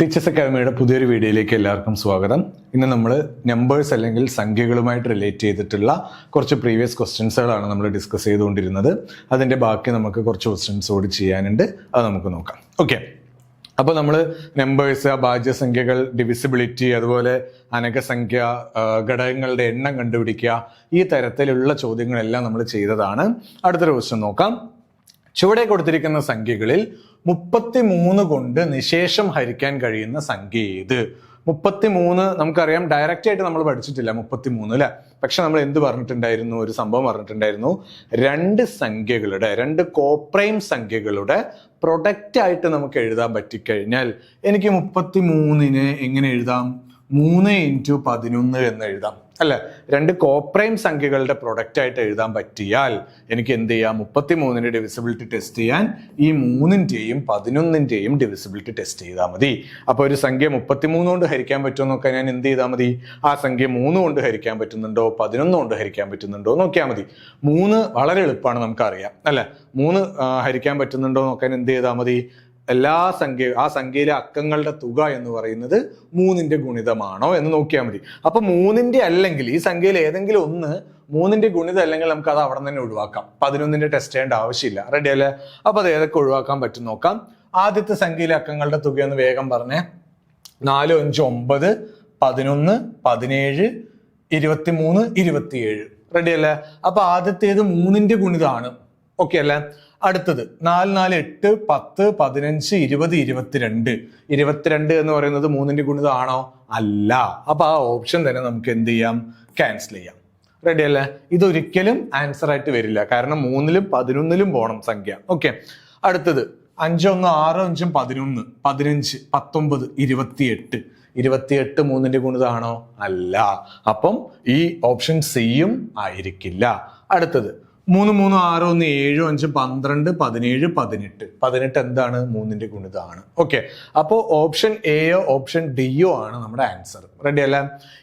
Teachers അക്കാദമിയുടെ പുതിയൊരു വീഡിയോയിലേക്ക് എല്ലാവർക്കും സ്വാഗതം. ഇന്ന് നമ്മൾ നമ്പേഴ്സ് അല്ലെങ്കിൽ സംഖ്യകളുമായിട്ട് റിലേറ്റ് ചെയ്തിട്ടുള്ള കുറച്ച് പ്രീവിയസ് ക്വസ്റ്റ്യൻസുകളാണ് നമ്മൾ ഡിസ്കസ് ചെയ്തുകൊണ്ടിരുന്നത്. അതിൻ്റെ ബാക്കി നമുക്ക് കുറച്ച് ക്വസ്റ്റ്യൻസ് കൂടി ചെയ്യാനുണ്ട്, അത് നമുക്ക് നോക്കാം. ഓക്കെ, അപ്പോൾ നമ്മൾ നമ്പേഴ്സ്, ഭാജ്യസംഖ്യകൾ, ഡിവിസിബിലിറ്റി, അതുപോലെ അനകസംഖ്യ, ഘടകങ്ങളുടെ എണ്ണം കണ്ടുപിടിക്കുക, ഈ തരത്തിലുള്ള ചോദ്യങ്ങളെല്ലാം നമ്മൾ ചെയ്തതാണ്. അടുത്തൊരു ക്വസ്റ്റ്യൻ നോക്കാം. ചുവടെ കൊടുത്തിരിക്കുന്ന സംഖ്യകളിൽ 33 കൊണ്ട് നിശേഷം ഹരിക്കാൻ കഴിയുന്ന സംഖ്യ ഏത്? 33 നമുക്കറിയാം, ഡയറക്റ്റ് ആയിട്ട് നമ്മൾ പഠിച്ചിട്ടില്ല 33 അല്ലെ. പക്ഷെ നമ്മൾ എന്ത് പറഞ്ഞിട്ടുണ്ടായിരുന്നു? ഒരു സംഭവം പറഞ്ഞിട്ടുണ്ടായിരുന്നു. രണ്ട് കോപ്രൈം സംഖ്യകളുടെ പ്രൊഡക്റ്റ് ആയിട്ട് നമുക്ക് എഴുതാൻ പറ്റിക്കഴിഞ്ഞാൽ എനിക്ക് 33നെ എങ്ങനെ എഴുതാം? 3 × 11 എന്ന് എഴുതാം അല്ലെ. രണ്ട് കോപ്രൈം സംഖ്യകളുടെ പ്രൊഡക്റ്റ് ആയിട്ട് എഴുതാൻ പറ്റിയാൽ എനിക്ക് എന്ത് ചെയ്യാം? 33ന്റെ ഡിവിസിബിലിറ്റി ടെസ്റ്റ് ചെയ്യാൻ ഈ 3ന്റെയും 11ന്റെയും ഡിവിസിബിലിറ്റി ടെസ്റ്റ് ചെയ്താൽ മതി. അപ്പൊ ഒരു സംഖ്യ 33 കൊണ്ട് ഹരിക്കാൻ പറ്റുമോ നോക്കാൻ ഞാൻ എന്ത് ചെയ്താൽ മതി? ആ സംഖ്യ 3 കൊണ്ട് ഹരിക്കാൻ പറ്റുന്നുണ്ടോ, 11 കൊണ്ട് ഹരിക്കാൻ പറ്റുന്നുണ്ടോ നോക്കിയാൽ മതി. 3 വളരെ എളുപ്പമാണ്, നമുക്കറിയാം അല്ലെ. 3 ഹരിക്കാൻ പറ്റുന്നുണ്ടോ നോക്കാൻ എന്ത് ചെയ്താൽ മതി? ആ സംഖ്യയിലെ അക്കങ്ങളുടെ തുക എന്ന് പറയുന്നത് 3ന്റെ ഗുണിതമാണോ എന്ന് നോക്കിയാൽ മതി. അപ്പൊ 3ന്റെ അല്ലെങ്കിൽ ഈ സംഖ്യയിൽ ഏതെങ്കിലും ഒന്ന് 3ന്റെ ഗുണിതം അല്ലെങ്കിൽ നമുക്ക് അത് അവിടെ തന്നെ ഒഴിവാക്കാം. 11ന്റെ ടെസ്റ്റ് ചെയ്യേണ്ട ആവശ്യമില്ല. റെഡി അല്ലേ? അപ്പൊ അത് ഏതൊക്കെ ഒഴിവാക്കാൻ പറ്റും നോക്കാം. ആദ്യത്തെ സംഖ്യയിലെ അക്കങ്ങളുടെ തുക എന്ന് വേഗം പറഞ്ഞേ. 4, 5, 9, 11, 17, 23, 27. റെഡി അല്ലേ? അപ്പൊ ആദ്യത്തേത് 3ന്റെ ഗുണിതമാണ്. ഓക്കെ അല്ലേ? അടുത്തത് 4, 4, 8, 10, 15, 20, 22. 22 എന്ന് പറയുന്നത് 3ന്റെ ഗുണിതമാണോ? അല്ല. അപ്പൊ ആ ഓപ്ഷൻ തന്നെ നമുക്ക് എന്ത് ചെയ്യാം? ക്യാൻസൽ ചെയ്യാം. റെഡി അല്ലേ? ഇതൊരിക്കലും ആൻസർ ആയിട്ട് വരില്ല, കാരണം 3ലും 11ലും പോണം സംഖ്യ. ഓക്കെ, അടുത്തത് 5, 1, 6, 5, 11, 15, 19, 28. 28 3ന്റെ ഗുണിതമാണോ? അല്ല. അപ്പം ഈ ഓപ്ഷൻ സിയും ആയിരിക്കില്ല. അടുത്തത് 3, 3, 6, 1, 7, 5, 12, 17, 18. 18 എന്താണ്? 3ന്റെ ഗുണിതമാണ്. ഓക്കെ, അപ്പോ ഓപ്ഷൻ എയോ ഓപ്ഷൻ ഡിയോ ആണ് നമ്മുടെ ആൻസർ. റെഡി അല്ലേ?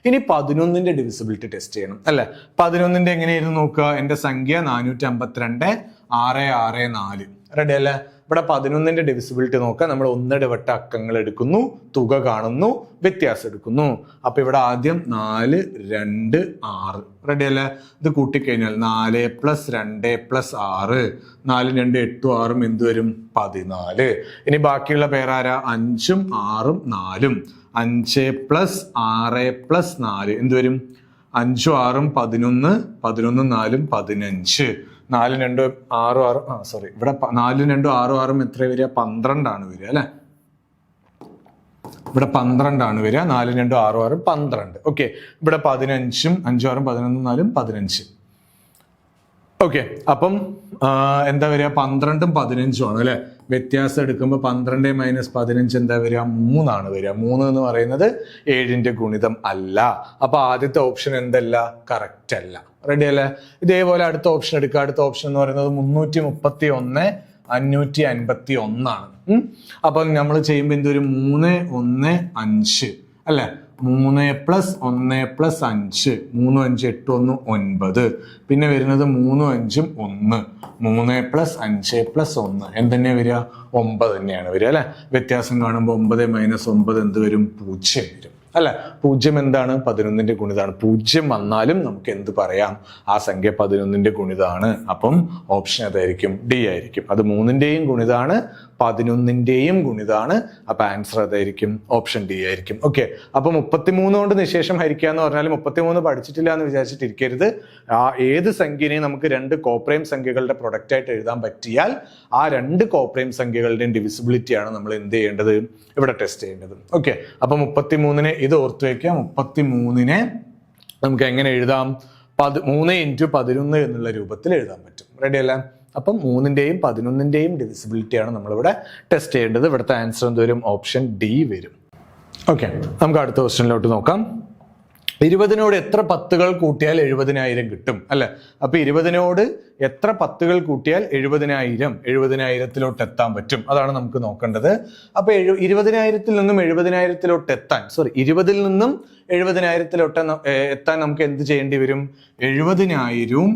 ഇനി 11ന്റെ ഡിവിസിബിലിറ്റി ടെസ്റ്റ് ചെയ്യണം അല്ലെ. 11ന്റെ എങ്ങനെയായിരുന്നു നോക്കുക? എന്റെ സംഖ്യ 452, 664. റെഡി അല്ലേ? ഇവിടെ 11ന്റെ ഡിവിസിബിലിറ്റി നോക്കാം. നമ്മൾ ഒന്നിടവിട്ട അക്കങ്ങൾ എടുക്കുന്നു, തുക കാണുന്നു, വ്യത്യാസം എടുക്കുന്നു. അപ്പൊ ഇവിടെ ആദ്യം 4, 2, 6. റെഡി അല്ലേ? ഇത് കൂട്ടിക്കഴിഞ്ഞാൽ 4 + 2 + 6. 4, 2, 8, 6 എന്ത് വരും? 14. ഇനി ബാക്കിയുള്ള പേരാരാ? 5, 6, 4. 5 + 6 + 4 എന്ത് വരും? 5, 6, 11, 11, 4, 15. 4, 2, 6, 6 ഇവിടെ 4, 2, 6, 6 എത്ര വരിക? 12 ആണ് വരിക അല്ലെ. ഇവിടെ 12 ആണ് വരിക. 4, 2, 6, 6, 12. ഓക്കെ, ഇവിടെ 15, 5, 6, 11, 4, 15. ഓക്കെ, അപ്പം എന്താ വരിക? 12ഉം 15ഉം ആണ് അല്ലെ. വ്യത്യാസം എടുക്കുമ്പോൾ 12 - 15 എന്താ വരിക? 3 ആണ് വരിക. 3 എന്ന് പറയുന്നത് 7ന്റെ ഗുണിതം അല്ല. അപ്പൊ ആദ്യത്തെ ഓപ്ഷൻ എന്തല്ല? കറക്റ്റ് അല്ല. റെഡി അല്ലേ? ഇതേപോലെ അടുത്ത ഓപ്ഷൻ എടുക്കുക. അടുത്ത ഓപ്ഷൻ എന്ന് പറയുന്നത് 331, 551 ആണ്. അപ്പൊ നമ്മൾ ചെയ്യുമ്പോൾ എന്തൊരു? 3, 1, 5 അല്ലെ. 3 + 1 + 5. 3, 5, 8, 1, 9. പിന്നെ വരുന്നത് 3, 5, 1. 3 + 5 + 1 എന്തെന്നെ വരിക? 9 തന്നെയാണ് വരിക അല്ലെ. വ്യത്യാസം കാണുമ്പോൾ 9 - 9 എന്ത് വരും? 0 വരും അല്ലെ. 0 എന്താണ്? 11ന്റെ ഗുണിതാണ്. 0 വന്നാലും നമുക്ക് എന്ത് പറയാം? ആ സംഖ്യ 11ന്റെ ഗുണിതാണ്. അപ്പം ഓപ്ഷൻ അതായിരിക്കും ഡി ആയിരിക്കും. അത് 3ന്റെയും ഗുണിതാണ്, 11ന്റെയും ഗുണിതാണ്. അപ്പൊ ആൻസർ അതായിരിക്കും ഓപ്ഷൻ ഡി ആയിരിക്കും. ഓക്കെ, അപ്പൊ 33 കൊണ്ട് നിശേഷം ഹരിക്കുക എന്ന് പറഞ്ഞാൽ 33 പഠിച്ചിട്ടില്ല എന്ന് വിചാരിച്ചിട്ടിരിക്കരുത്. ഏത് സംഖ്യനെയും നമുക്ക് രണ്ട് കോപ്രൈം സംഖ്യകളുടെ പ്രൊഡക്റ്റ് ആയിട്ട് എഴുതാൻ പറ്റിയാൽ ആ രണ്ട് കോപ്രൈം സംഖ്യകളുടെയും ഡിവിസിബിലിറ്റിയാണ് നമ്മൾ എന്ത് ചെയ്യേണ്ടത്? ഇവിടെ ടെസ്റ്റ് ചെയ്യേണ്ടത്. ഓക്കെ, അപ്പൊ 33നെ ഇത് ഓർത്തു വയ്ക്കുക. 33നെ നമുക്ക് എങ്ങനെ എഴുതാം? 3 × 11 എന്നുള്ള രൂപത്തിൽ എഴുതാൻ പറ്റും. റെഡി അല്ലേ? അപ്പം 3ന്റെയും 11ന്റെയും ഡിവിസിബിലിറ്റിയാണ് നമ്മളിവിടെ ടെസ്റ്റ് ചെയ്യേണ്ടത്. ഇവിടുത്തെ ആൻസർ എന്ത് വരും? ഓപ്ഷൻ ഡി വരും. ഓക്കെ, നമുക്ക് അടുത്ത ക്വസ്റ്റ്യനിലോട്ട് നോക്കാം. 20നോട് എത്ര 10കൾ കൂട്ടിയാൽ 70,000 കിട്ടും അല്ലെ. അപ്പൊ 20നോട് എത്ര 10കൾ കൂട്ടിയാൽ 70,000 70,000-ത്തിലോട്ട് എത്താൻ പറ്റും? അതാണ് നമുക്ക് നോക്കേണ്ടത്. അപ്പൊ 20,000-ൽ നിന്നും 70,000-ത്തിലോട്ട് എത്താൻ 20ൽ നിന്നും 70,000-ത്തിലോട്ട് എത്താൻ നമുക്ക് എന്ത് ചെയ്യേണ്ടി വരും? 70,000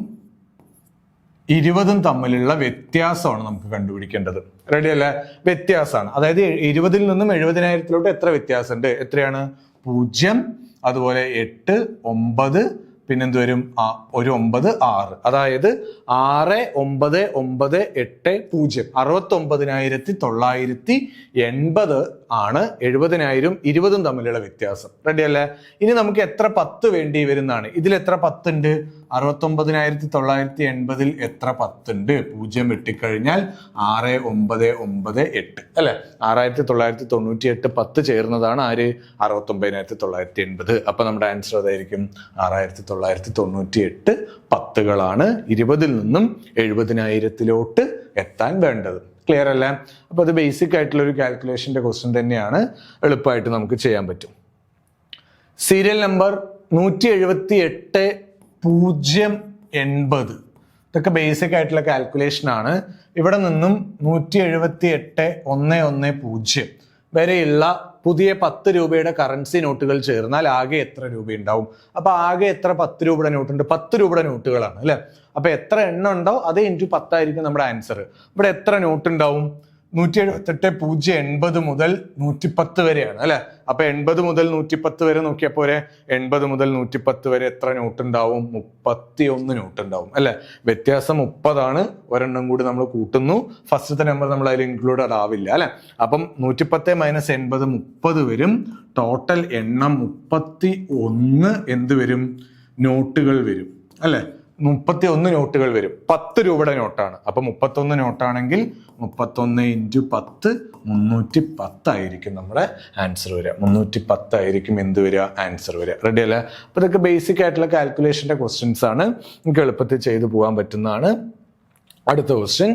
20ഉം തമ്മിലുള്ള വ്യത്യാസമാണ് നമുക്ക് കണ്ടുപിടിക്കേണ്ടത്. റെഡി അല്ലേ? വ്യത്യാസമാണ്. അതായത് 20ൽ നിന്നും 70,000 എത്ര വ്യത്യാസമുണ്ട്? എത്രയാണ്? 0, അതുപോലെ 8, 9, പിന്നെന്ത് വരും? ഒരു 9, 6. അതായത് 6, 9, 9, 8, 0. 69,980 ആണ് 70,000 20ഉം തമ്മിലുള്ള വ്യത്യാസം. റെഡി അല്ലേ? ഇനി നമുക്ക് എത്ര 10 വേണ്ടി വരുന്നതാണ്. ഇതിൽ എത്ര 10 ഉണ്ട്? 69,980ൽ എത്ര 10 ഉണ്ട്? 0 വെട്ടിക്കഴിഞ്ഞാൽ 6, 9, 9, 8 അല്ലെ? 6,998 10 ചേർന്നതാണ് ആര്? 69,980. അപ്പൊ നമ്മുടെ ആൻസർ അതായിരിക്കും 6,998 10കളാണ് 20ൽ നിന്നും 70,000 എത്താൻ വേണ്ടത്. ക്ലിയർ അല്ലേ? അപ്പൊ അത് ബേസിക് ആയിട്ടുള്ള ഒരു കാൽക്കുലേഷന്റെ ക്വസ്റ്റ്യൻ തന്നെയാണ്. എളുപ്പമായിട്ട് നമുക്ക് ചെയ്യാൻ പറ്റും. Serial number 178,080. ഇതൊക്കെ ബേസിക് ആയിട്ടുള്ള കാൽക്കുലേഷൻ ആണ്. ഇവിടെ നിന്നും 178,110 വരെയുള്ള പുതിയ 10 രൂപയുടെ കറൻസി നോട്ടുകൾ ചേർന്നാൽ ആകെ എത്ര രൂപ ഉണ്ടാവും? അപ്പൊ ആകെ എത്ര 10 രൂപയുടെ നോട്ടുണ്ട്? 10 രൂപയുടെ നോട്ടുകളാണ് അല്ലെ? അപ്പൊ എത്ര എണ്ണം ഉണ്ടോ അത് ഇൻറ്റു 10 ആയിരിക്കും നമ്മുടെ ആൻസർ. ഇവിടെ എത്ര നോട്ട് ഉണ്ടാവും? 178,080 മുതൽ 110 വരെയാണ് അല്ലെ? അപ്പൊ 80 മുതൽ 110 വരെ നോക്കിയാൽ പോരെ? 80 മുതൽ 110 വരെ എത്ര നോട്ട് ഉണ്ടാവും? 31 നോട്ട് ഉണ്ടാവും അല്ലെ? വ്യത്യാസം 30 ആണ്. ഒരെണ്ണം കൂടി നമ്മൾ കൂട്ടുന്നു. ഫസ്റ്റത്തെ നമ്പർ നമ്മൾ അതിൽ ഇൻക്ലൂഡഡ് ആവില്ല അല്ലെ? അപ്പം 110 - 80 30 വരും. ടോട്ടൽ എണ്ണം 31 എന്ത് വരും? നോട്ടുകൾ വരും അല്ലെ? 31 നോട്ടുകൾ വരും. 10 രൂപയുടെ നോട്ടാണ്. അപ്പൊ 31 നോട്ടാണെങ്കിൽ 31 × 10 310 ആയിരിക്കും നമ്മുടെ ആൻസർ വരിക. 310 ആയിരിക്കും എന്ത് വരിക? ആൻസർ വരിക. റെഡി അല്ലേ? അപ്പൊ ഇതൊക്കെ ബേസിക് ആയിട്ടുള്ള കാൽക്കുലേഷന്റെ ക്വസ്റ്റ്യൻസ് ആണ്. നിങ്ങൾക്ക് എളുപ്പത്തിൽ ചെയ്തു പോകാൻ പറ്റുന്നതാണ്. അടുത്ത ക്വസ്റ്റ്യൻ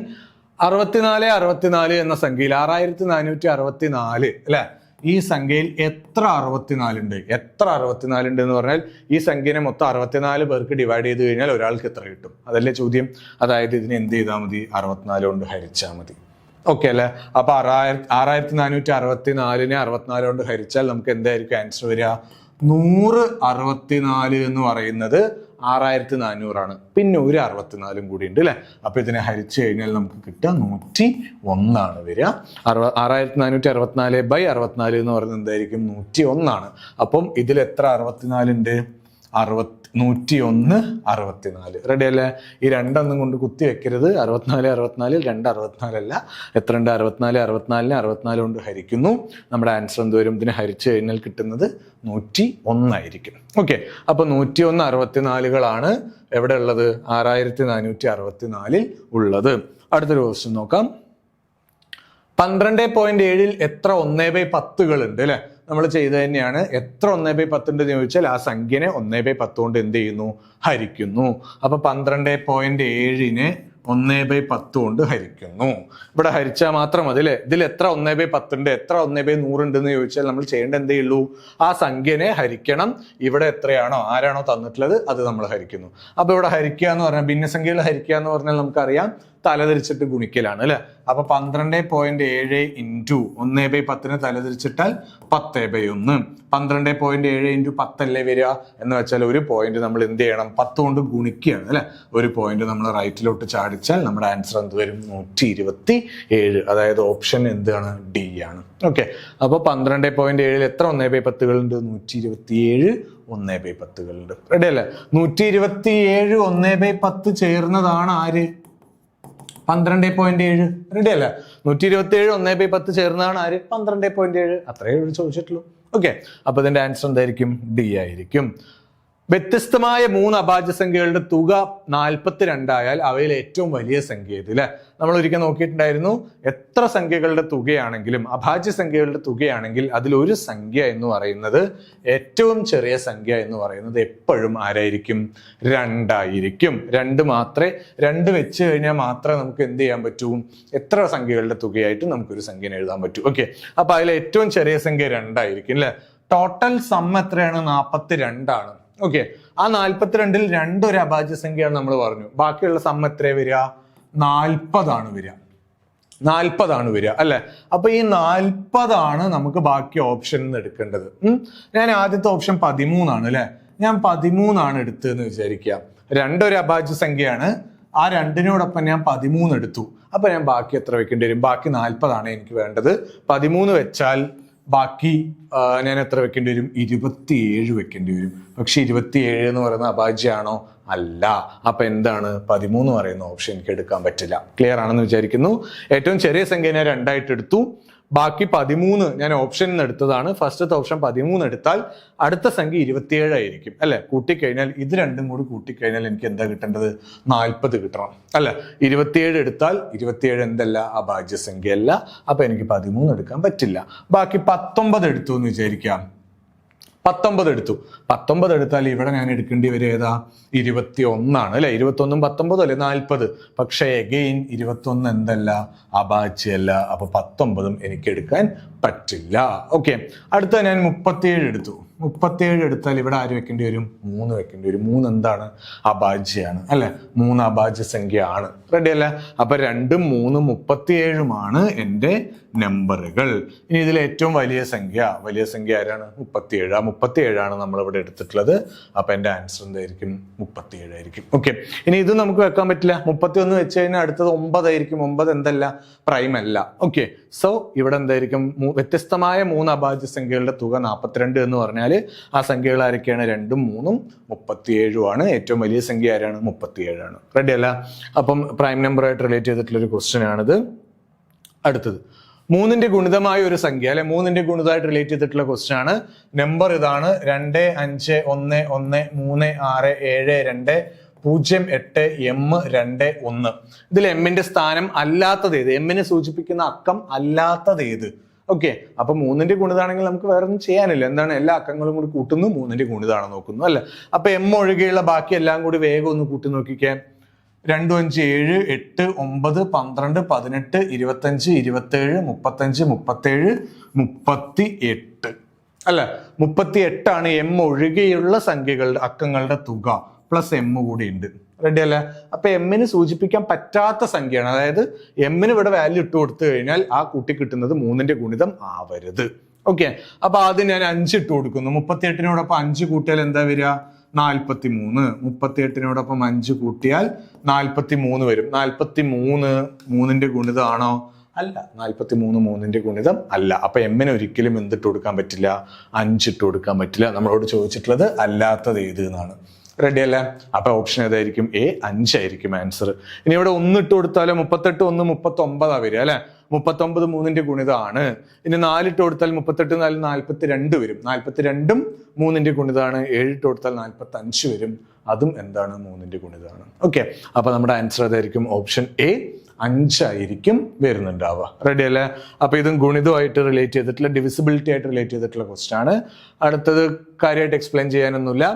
64 എന്ന സംഖ്യയിൽ 6464 അല്ലെ? ഈ സംഖ്യയിൽ എത്ര 64 ഉണ്ട്? എത്ര 64 ഉണ്ട് എന്ന് പറഞ്ഞാൽ ഈ സംഖ്യനെ മൊത്തം 64 പേർക്ക് ഡിവൈഡ് ചെയ്ത് കഴിഞ്ഞാൽ ഒരാൾക്ക് എത്ര കിട്ടും? അതല്ലേ ചോദ്യം. അതായത് ഇതിന് എന്ത് ചെയ്താൽ മതി? 64 കൊണ്ട് ഹരിച്ചാൽ മതി. ഓക്കെ അല്ലെ? അപ്പൊ 6464നെ 64 കൊണ്ട് ഹരിച്ചാൽ നമുക്ക് എന്തായിരിക്കും ആൻസർ വരിക? 164 എന്ന് പറയുന്നത് 6400 ആണ്. പിന്നെ ഒരു 64 കൂടി ഉണ്ട് അല്ലെ? അപ്പൊ ഇതിനെ ഹരിച്ചു കഴിഞ്ഞാൽ നമുക്ക് കിട്ടുക 101 ആണ് വരിക. 6464/64 എന്ന് പറയുന്നത് എന്തായിരിക്കും? 101 ആണ്. അപ്പം ഇതിൽ എത്ര 64 ഉണ്ട്? 101 64. റെഡി അല്ലേ? ഈ രണ്ടെണ്ണം കൊണ്ട് കുത്തി വെക്കരുത്. 64 64 2 64 അല്ല. എത്ര ഉണ്ട്? 64 64നെ 64 കൊണ്ട് ഹരിക്കുന്നു. നമ്മുടെ ആൻസർ എന്ത് വരും? ഇതിനെ ഹരിച്ചു കഴിഞ്ഞാൽ കിട്ടുന്നത് 101 ആയിരിക്കും. ഓക്കെ, അപ്പൊ 101 64കളാണ് എവിടെ ഉള്ളത്? 6464 ഉള്ളത്. അടുത്തൊരു ക്വസ്റ്റ്യൻ നോക്കാം. 12.7ൽ എത്ര 1/10 ഉണ്ട് അല്ലെ? നമ്മൾ ചെയ്ത് തന്നെയാണ്. എത്ര 1/10 ഉണ്ട് എന്ന് ചോദിച്ചാൽ ആ സംഖ്യനെ 1/10 കൊണ്ട് എന്ത് ചെയ്യുന്നു? ഹരിക്കുന്നു. അപ്പൊ 12.7നെ 1/10 കൊണ്ട് ഹരിക്കുന്നു. ഇവിടെ ഹരിച്ചാൽ മാത്രം മതി അല്ലെ? ഇതിൽ എത്ര 1/10 ഉണ്ട്, എത്ര 1/100 ഉണ്ട് എന്ന് ചോദിച്ചാൽ നമ്മൾ ചെയ്യേണ്ട എന്തേ ഉള്ളൂ? ആ സംഖ്യനെ ഹരിക്കണം. ഇവിടെ എത്രയാണോ ആരാണോ തന്നിട്ടുള്ളത് അത് നമ്മൾ ഹരിക്കുന്നു. അപ്പൊ ഇവിടെ ഹരിക്കുക എന്ന് പറഞ്ഞാൽ ഭിന്നസംഖ്യകൾ ഹരിക്കുക എന്ന് പറഞ്ഞാൽ നമുക്കറിയാം തലതിരിച്ചിട്ട് ഗുണിക്കലാണ് അല്ലെ? അപ്പൊ 12.7 ഇൻറ്റു 1/10നെ തലതിരിച്ചിട്ടാൽ 10/1. 12.7 ഇൻറ്റു 10 അല്ലേ വരിക? എന്ന് വെച്ചാൽ ഒരു പോയിന്റ് നമ്മൾ എന്ത് ചെയ്യണം? 10 കൊണ്ട് ഗുണിക്കുകയാണ് അല്ലെ? ഒരു പോയിന്റ് നമ്മൾ റൈറ്റിലോട്ട് ചാടിച്ചാൽ നമ്മുടെ ആൻസർ എന്ത് വരും? 127. അതായത് ഓപ്ഷൻ എന്താണ്? ഡി ആണ്. ഓക്കെ, അപ്പൊ 12.7ൽ എത്ര 1/10 ഉണ്ട്? 127 1/10 ഉണ്ട്. റെഡി അല്ലേ? 127 1/10 ചേർന്നതാണ് ആര്? 12.7. റെഡി അല്ലേ? 127 1/10 ചേർന്നതാണ് ആര്? 12.7. അത്രയേ ചോദിച്ചിട്ടുള്ളൂ. ഓക്കെ, അപ്പൊ ഇതിന്റെ ആൻസർ എന്തായിരിക്കും? ഡി ആയിരിക്കും. വ്യത്യസ്തമായ 3 അഭാജ്യ സംഖ്യകളുടെ തുക 42 ആയാൽ അവയിൽ ഏറ്റവും വലിയ സംഖ്യ ഏത്? അല്ലെ? നമ്മൾ ഒരിക്കൽ നോക്കിയിട്ടുണ്ടായിരുന്നു. എത്ര സംഖ്യകളുടെ തുകയാണെങ്കിലും അഭാജ്യ സംഖ്യകളുടെ തുകയാണെങ്കിൽ അതിലൊരു സംഖ്യ എന്ന് പറയുന്നത് ഏറ്റവും ചെറിയ സംഖ്യ എന്ന് പറയുന്നത് എപ്പോഴും ആരായിരിക്കും? 2 ആയിരിക്കും. 2 വെച്ച് കഴിഞ്ഞാൽ മാത്രമേ നമുക്ക് എന്ത് ചെയ്യാൻ പറ്റൂ? എത്ര സംഖ്യകളുടെ തുകയായിട്ട് നമുക്കൊരു സംഖ്യനെ എഴുതാൻ പറ്റൂ. ഓക്കെ, അപ്പൊ അതിലെ ഏറ്റവും ചെറിയ സംഖ്യ 2 ആയിരിക്കും അല്ലെ? ടോട്ടൽ സം എത്രയാണ്? 42 ആണ്. ഓക്കെ, ആ 42ൽ 2 ഒരു അഭാജ്യ സംഖ്യയാണ് നമ്മൾ പറഞ്ഞു. ബാക്കിയുള്ള സം എത്ര വരിക? 40 ആണ് വരിക. 40 ആണ് വരിക അല്ലെ? അപ്പൊ ഈ 40 ആണ് നമുക്ക് ബാക്കി ഓപ്ഷൻ എടുക്കേണ്ടത്. ഞാൻ ആദ്യത്തെ ഓപ്ഷൻ 13 ആണ് അല്ലെ? ഞാൻ 13 ആണ് എടുത്തതെന്ന് വിചാരിക്കുക. 2 ഒരു അഭാജ്യ സംഖ്യയാണ്. ആ 2നോടൊപ്പം ഞാൻ 13 എടുത്തു. അപ്പൊ ഞാൻ ബാക്കി എത്ര വെക്കേണ്ടി വരും? ബാക്കി 40 എനിക്ക് വേണ്ടത്. 13 വെച്ചാൽ ബാക്കി ഞാൻ എത്ര വെക്കേണ്ടി വരും? 27 വെക്കേണ്ടി വരും. പക്ഷെ 27 എന്ന് പറയുന്ന അഭാജ്യമാണോ? അല്ല. അപ്പൊ എന്താണ്? 13 പറയുന്ന ഓപ്ഷൻ എനിക്ക് എടുക്കാൻ പറ്റില്ല. ക്ലിയർ ആണെന്ന് വിചാരിക്കുന്നു. ഏറ്റവും ചെറിയ സംഖ്യ ഞാൻ 2 എടുത്തു. ബാക്കി 13 ഞാൻ ഓപ്ഷനിൽ നിന്ന് എടുത്തതാണ്. ഫസ്റ്റത്തെ ഓപ്ഷൻ 13 എടുത്താൽ അടുത്ത സംഖ്യ 27 ആയിരിക്കും അല്ലെ? കൂട്ടിക്കഴിഞ്ഞാൽ ഇത് രണ്ടും കൂടി കൂട്ടിക്കഴിഞ്ഞാൽ എനിക്ക് എന്താ കിട്ടേണ്ടത്? 40 കിട്ടണം അല്ലെ? 27 എടുത്താൽ 27 എന്തല്ല? അഭാജ്യ സംഖ്യ അല്ല. അപ്പൊ എനിക്ക് 13 എടുക്കാൻ പറ്റില്ല. ബാക്കി 19 എടുത്തു എന്ന് വിചാരിക്കാം. 19 എടുത്തു. 19 എടുത്താൽ ഇവിടെ ഞാൻ എടുക്കേണ്ടി വരും ഏതാ? 21 അല്ലെ? 21ഉം 19 അല്ലെ? 40. പക്ഷേ എഗെയിൻ 21 എന്തല്ല? അഭാജ്യല്ല. അപ്പൊ 19ഉം എനിക്ക് എടുക്കാൻ പറ്റില്ല. ഓക്കെ, അടുത്ത ഞാൻ 37 എടുത്തു. 37 എടുത്താൽ ഇവിടെ ആര് വെക്കേണ്ടി വരും? 3 വെക്കേണ്ടി വരും. 3 എന്താണ്? അഭാജ്യാണ് അല്ലെ? 3 അഭാജ്യ സംഖ്യ ആണ്. റെഡി അല്ലേ? അപ്പൊ 2ഉം 3ഉം 37ഉമാണ് എൻ്റെ നമ്പറുകൾ. ഇനി ഇതിൽ ഏറ്റവും വലിയ സംഖ്യ ആരാണ്? 37. ആ 37 ആണ് നമ്മൾ ഇവിടെ എടുത്തിട്ടുള്ളത്. അപ്പൊ എൻ്റെ ആൻസർ എന്തായിരിക്കും? 37 ആയിരിക്കും. ഓക്കെ, ഇനി ഇത് നമുക്ക് വെക്കാൻ പറ്റില്ല. 31 വെച്ച് കഴിഞ്ഞാൽ അടുത്തത് 9 ആയിരിക്കും. 9 എന്തല്ല? പ്രൈം അല്ല. ഓക്കെ, സോ ഇവിടെ എന്തായിരിക്കും? വ്യത്യസ്തമായ 3 അഭാജ്യ സംഖ്യകളുടെ തുക 42 എന്ന് പറഞ്ഞാൽ ആ സംഖ്യകൾ ആരൊക്കെയാണ്? 2ഉം 3ഉം 37ഉം ആണ്. ഏറ്റവും വലിയ സംഖ്യ ആരാണ്? 37 ആണ്. റെഡി അല്ല? അപ്പം പ്രൈം നമ്പറായിട്ട് റിലേറ്റ് ചെയ്തിട്ടുള്ള ഒരു ക്വസ്റ്റ്യൻ ആണിത്. അടുത്തത് 3ന്റെ ഗുണിതമായ ഒരു സംഖ്യ അല്ലെ? 3ന്റെ ഗുണിതമായിട്ട് റിലേറ്റ് ചെയ്തിട്ടുള്ള ക്വസ്റ്റ്യൻ ആണ്. നമ്പർ ഇതാണ്: 2 5 1 1 3 6 7 2 0 8 M 2 1. ഇതിൽ എമ്മിന്റെ സ്ഥാനം അല്ലാത്തത് ഏത്? എമ്മിനെ സൂചിപ്പിക്കുന്ന അക്കം അല്ലാത്തത് ഏത്? ഓക്കെ, അപ്പൊ 3ന്റെ ഗുണിതാണെങ്കിൽ നമുക്ക് വേറെ ഒന്നും ചെയ്യാനില്ല. എന്താണ്? എല്ലാ അക്കങ്ങളും കൂടി കൂട്ടുന്നു, 3ന്റെ ഗുണിതാണ് നോക്കുന്നു അല്ലെ? അപ്പൊ എം ഒഴികെയുള്ള ബാക്കി എല്ലാം കൂടി വേഗം ഒന്ന് കൂട്ടി നോക്കിക്കേ. 2 5 7 8 9 12 18 25 27 35 37 38 അല്ലെ? 38 ആണ് എം ഒഴികെയുള്ള സംഖ്യകളുടെ അക്കങ്ങളുടെ തുക. പ്ലസ് എം കൂടി ഉണ്ട്. റെഡി അല്ലേ? അപ്പൊ എമ്മിന് സൂചിപ്പിക്കാൻ പറ്റാത്ത സംഖ്യയാണ്. അതായത് എമ്മിന് ഇവിടെ വാല്യൂ ഇട്ട് കൊടുത്തു കഴിഞ്ഞാൽ ആ കൂട്ടി കിട്ടുന്നത് 3ന്റെ ഗുണിതം ആവരുത്. ഓക്കെ, അപ്പൊ ആദ്യം ഞാൻ 5 ഇട്ട് കൊടുക്കുന്നു. 38നോടൊപ്പം 5 കൂട്ടിയാൽ എന്താ വരിക? 43. 38നോടൊപ്പം 5 കൂട്ടിയാൽ 43 വരും. 43 3ന്റെ ഗുണിതമാണോ? അല്ല. 43 3ന്റെ ഗുണിതം അല്ല. അപ്പൊ എമ്മിന് ഒരിക്കലും എന്തിട്ട് കൊടുക്കാൻ പറ്റില്ല? 5 ഇട്ട് കൊടുക്കാൻ പറ്റില്ല. നമ്മളോട് ചോദിച്ചിട്ടുള്ളത് അല്ലാത്തത് ഏത് എന്നാണ്. റെഡി അല്ലേ? അപ്പൊ ഓപ്ഷൻ ഏതായിരിക്കും? എ, 5 ആയിരിക്കും ആൻസർ. ഇനി ഇവിടെ 1 ഇട്ട് കൊടുത്താലോ? 38 1 39 വരിക അല്ലെ? 39 3ന്റെ ഗുണിതമാണ്. ഇനി 4 ഇട്ട് കൊടുത്താൽ 38 4 42 വരും. 42ഉം 3ന്റെ ഗുണിതമാണ്. 7 ഇട്ട് കൊടുത്താൽ 45 വരും. അതും എന്താണ്? 3ന്റെ ഗുണിതമാണ്. ഓക്കെ, അപ്പൊ നമ്മുടെ ആൻസർ ഏതായിരിക്കും? ഓപ്ഷൻ എ, 5 ആയിരിക്കും വരുന്നുണ്ടാവുക. റെഡി അല്ലേ? അപ്പൊ ഇതും ഗുണിതമായിട്ട് റിലേറ്റ് ചെയ്തിട്ടുള്ള, ഡിവിസിബിലിറ്റി ആയിട്ട് റിലേറ്റ് ചെയ്തിട്ടുള്ള ക്വസ്റ്റ്യൻ ആണ്. അടുത്തത് കാര്യമായിട്ട് എക്സ്പ്ലെയിൻ ചെയ്യാനൊന്നുമില്ല.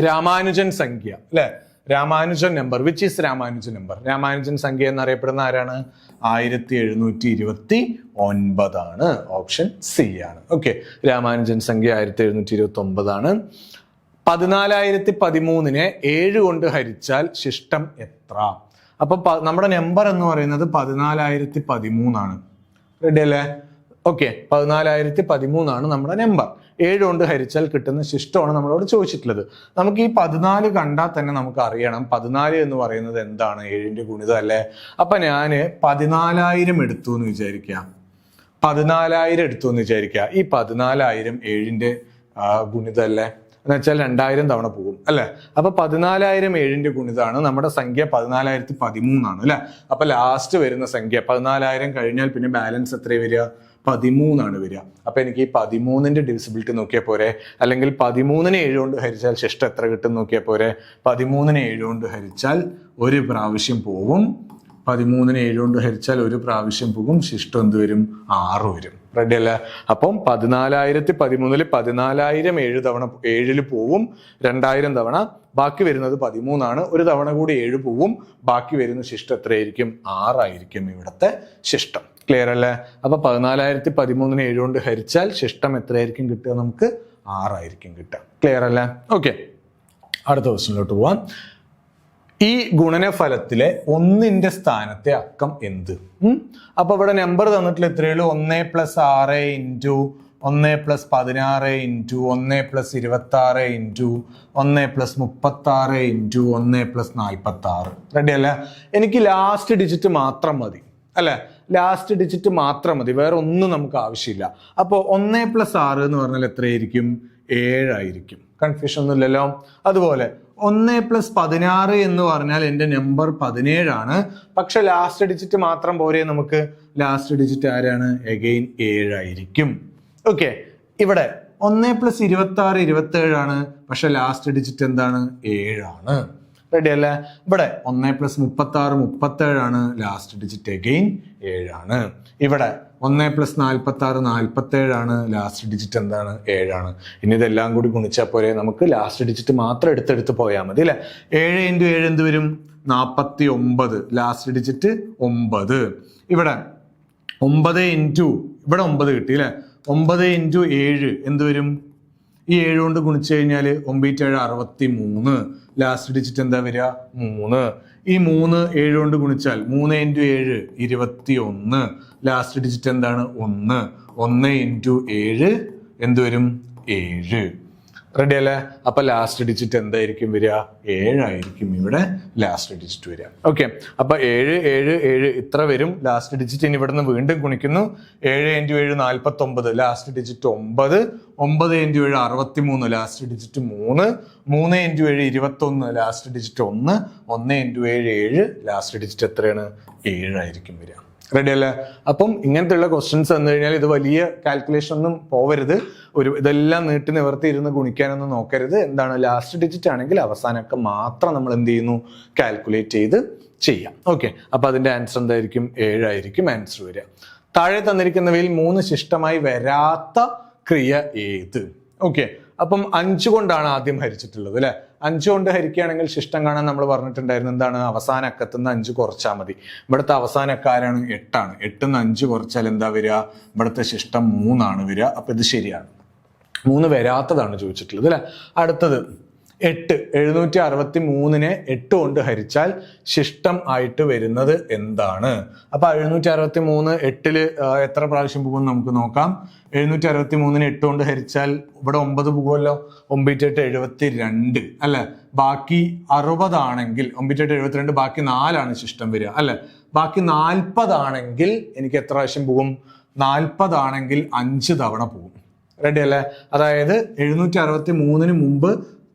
രാമാനുജൻ സംഖ്യ അല്ലെ? Ramanujan number, which is Ramanujan number? Ramanujan സംഖ്യ എന്നറിയപ്പെടുന്ന ആരാണ്? 1729 ആണ്. ഓപ്ഷൻ സി ആണ്. ഓക്കെ, രാമാനുജൻ സംഖ്യ 1729 ആണ്. 14,013നെ 7 കൊണ്ട് ഹരിച്ചാൽ ശിഷ്ടം എത്ര? അപ്പൊ നമ്മുടെ നമ്പർ എന്ന് പറയുന്നത് 14,013 ആണ്. റെഡി അല്ലേ? ഓക്കെ, 14,013 ആണ് നമ്മുടെ നമ്പർ. 7 കൊണ്ട് ഹരിച്ചാൽ കിട്ടുന്ന ശിഷ്ടമാണ് നമ്മളോട് ചോദിച്ചിട്ടുള്ളത്. നമുക്ക് ഈ 14 കണ്ടാൽ തന്നെ നമുക്ക് അറിയണം 14 എന്ന് പറയുന്നത് എന്താണ്? 7ന്റെ ഗുണിതം അല്ലേ? അപ്പൊ ഞാന് 14,000 എടുത്തു എന്ന് വിചാരിക്കാം. 14,000 എടുത്തു എന്ന് വിചാരിക്കുക. ഈ 14,000 7ന്റെ ഗുണിതം അല്ലേ? എന്ന് വെച്ചാൽ 2000 തവണ പോകും അല്ലെ? അപ്പൊ 14,000 7ന്റെ ഗുണിതാണ്. നമ്മുടെ സംഖ്യ 14,013 ആണ് അല്ലെ? അപ്പൊ ലാസ്റ്റ് വരുന്ന സംഖ്യ 14,000 കഴിഞ്ഞാൽ പിന്നെ ബാലൻസ് എത്ര വരിക? 13 ആണ് വരിക. അപ്പൊ എനിക്ക് ഈ 13ന്റെ ഡിവിസിബിലിറ്റി നോക്കിയാൽ പോരെ? അല്ലെങ്കിൽ 13നെ 7 കൊണ്ട് ഹരിച്ചാൽ ശിഷ്ടം എത്ര കിട്ടും നോക്കിയാൽ പോരെ? 13നെ 7 കൊണ്ട് ഹരിച്ചാൽ ഒരു പ്രാവശ്യം പോവും. 13നെ 7 കൊണ്ട് ഹരിച്ചാൽ ഒരു പ്രാവശ്യം പോകും. ശിഷ്ടം എന്ത് വരും? 6 വരും. റെഡി അല്ലേ? അപ്പം 14,013 14,000 7 തവണ 7 പോവും. 2000 തവണ. ബാക്കി വരുന്നത് 13 ആണ്. ഒരു തവണ കൂടി 7 പോവും. ബാക്കി വരുന്ന ശിഷ്ടം എത്രയായിരിക്കും? 6 ആയിരിക്കും ഇവിടത്തെ ശിഷ്ടം. ക്ലിയർ അല്ലേ? അപ്പൊ 14,013നെ 7 കൊണ്ട് ഹരിച്ചാൽ ശിഷ്ടം എത്രയായിരിക്കും കിട്ടുക? നമുക്ക് 6 ആയിരിക്കും കിട്ടുക. ക്ലിയർ അല്ലേ? ഓക്കെ, അടുത്ത ക്വസ്റ്റ്യനിലോട്ട് പോവാം. ഈ ഗുണനഫലത്തിലെ 1ന്റെ സ്ഥാനത്തെ അക്കം എന്ത്? അപ്പൊ ഇവിടെ നമ്പർ തന്നിട്ടുള്ള എത്രയുള്ളൂ? 1 + 6 × 1+16 ഇൻറ്റു 1+26 ഇൻറ്റു 1+36 ഇൻറ്റു 1+46. റെഡി അല്ലേ? എനിക്ക് ലാസ്റ്റ് ഡിജിറ്റ് മാത്രം മതി അല്ലെ? ലാസ്റ്റ് ഡിജിറ്റ് മാത്രം മതി, വേറെ ഒന്നും നമുക്ക് ആവശ്യമില്ല. അപ്പോൾ 1+6 എന്ന് പറഞ്ഞാൽ എത്രയായിരിക്കും? 7 ആയിരിക്കും. കൺഫ്യൂഷൻ ഒന്നും ഇല്ലല്ലോ. അതുപോലെ 1+16 എന്ന് പറഞ്ഞാൽ എൻ്റെ നമ്പർ 17 ആണ്. പക്ഷെ ലാസ്റ്റ് ഡിജിറ്റ് മാത്രം പോരെ നമുക്ക്? ലാസ്റ്റ് ഡിജിറ്റ് ആരാണ്? എഗെയിൻ 7 ആയിരിക്കും. ഓക്കെ, ഇവിടെ 1+26 27 ആണ്. പക്ഷെ ലാസ്റ്റ് ഡിജിറ്റ് എന്താണ്? 7 ആണ്. റെഡി അല്ലേ? ഇവിടെ 1+36 37 ആണ്. ലാസ്റ്റ് ഡിജിറ്റ് എഗെയിൻ 7 ആണ്. ഇവിടെ 1+46 47 ആണ്. ലാസ്റ്റ് ഡിജിറ്റ് എന്താണ്? 7 ആണ്. ഇനി ഇതെല്ലാം കൂടി ഗുണിച്ചാൽ പോരെ? നമുക്ക് ലാസ്റ്റ് ഡിജിറ്റ് മാത്രം എടുത്തെടുത്ത് പോയാൽ മതി അല്ലെ? 7 × 7 എന്ത് വരും? 49. Last digit 9. ഇവിടെ 9 ഇൻറ്റു ഇവിടെ 9 കിട്ടി അല്ലെ? 9 ഇൻറ്റു 7 എന്ത് വരും? ഈ 7 കൊണ്ട് ഗുണിച്ചു കഴിഞ്ഞാൽ 9 7 63. ലാസ്റ്റ് ഡിജിറ്റ് എന്താ വരിക? 3. ഈ 3 7 കൊണ്ട് ഗുണിച്ചാൽ 3 × 7 21. ലാസ്റ്റ് ഡിജിറ്റ് എന്താണ്? 1. 1 ഇൻറ്റു 7 എന്ത് വരും? 7. റെഡി അല്ലേ? അപ്പൊ ലാസ്റ്റ് ഡിജിറ്റ് എന്തായിരിക്കും വരിക? 7 ആയിരിക്കും ഇവിടെ ലാസ്റ്റ് ഡിജിറ്റ് വരിക. ഓക്കെ, അപ്പൊ 7 7 7 ഇത്ര വരും ലാസ്റ്റ് ഡിജിറ്റ്. ഇനി ഇവിടുന്ന് വീണ്ടും ഗുണിക്കുന്നു. 7 × 7 49. Last digit 9. 9 × 7 63. Last digit 3. 3 × 7 21. Last digit 1. 1 × 7 7. Last digit എത്രയാണ്? 7 ആയിരിക്കും വരിക. റെഡി അല്ലേ? അപ്പം ഇങ്ങനത്തെയുള്ള ക്വസ്റ്റ്യൻസ് വന്നു കഴിഞ്ഞാൽ ഇത് വലിയ കാൽക്കുലേഷൻ ഒന്നും പോവരുത്. ഇതെല്ലാം നീട്ടി നിവർത്തി ഇരുന്ന് ഗുണിക്കാനൊന്നും നോക്കരുത്. എന്താണ്? ലാസ്റ്റ് ഡിജിറ്റ് ആണെങ്കിൽ അവസാനമൊക്കെ മാത്രം നമ്മൾ എന്ത് ചെയ്യുന്നു? കാൽക്കുലേറ്റ് ചെയ്ത് ചെയ്യാം. ഓക്കെ, അപ്പൊ അതിന്റെ ആൻസർ എന്തായിരിക്കും? 7 ആയിരിക്കും ആൻസർ വരിക. താഴെ തന്നിരിക്കുന്നവയിൽ 3 ശിഷ്ടമായി വരാത്ത ക്രിയ ഏത്? ഓക്കെ, അപ്പം 5 കൊണ്ടാണ് ആദ്യം ഹരിച്ചിട്ടുള്ളത് അല്ലെ? 5 കൊണ്ട് ഹരിക്കുകയാണെങ്കിൽ ശിഷ്ടം കാണാൻ നമ്മൾ പറഞ്ഞിട്ടുണ്ടായിരുന്നു എന്താണ്? അവസാന അക്കത്തുനിന്ന് 5 കുറച്ചാൽ മതി. ഇവിടുത്തെ അവസാന അക്കാരാണ് 8 ആണ്. 8 ന്ന് 5 കുറച്ചാൽ എന്താ വരിക? ഇവിടുത്തെ ശിഷ്ടം 3 ആണ് വരിക. അപ്പൊ ഇത് ശരിയാണ്. 3 വരാത്തതാണ് ചോദിച്ചിട്ടുള്ളത് അല്ലെ? അടുത്തത് 8. 763 8 കൊണ്ട് ഹരിച്ചാൽ ശിഷ്ടം ആയിട്ട് വരുന്നത് എന്താണ്? അപ്പൊ 763 8 എത്ര പ്രാവശ്യം പോകും നമുക്ക് നോക്കാം. 763 8 കൊണ്ട് ഹരിച്ചാൽ ഇവിടെ 9 പോകുമല്ലോ. 9 8 72 അല്ലെ? ബാക്കി 60 ആണെങ്കിൽ 9 8 72, ബാക്കി 4 ആണ് ശിഷ്ടം വരിക അല്ലെ? ബാക്കി 40 ആണെങ്കിൽ എനിക്ക് എത്ര പ്രാവശ്യം പോകും? 40 ആണെങ്കിൽ 5 തവണ പോകും. റെഡി അല്ലേ? അതായത് 763 മുമ്പ്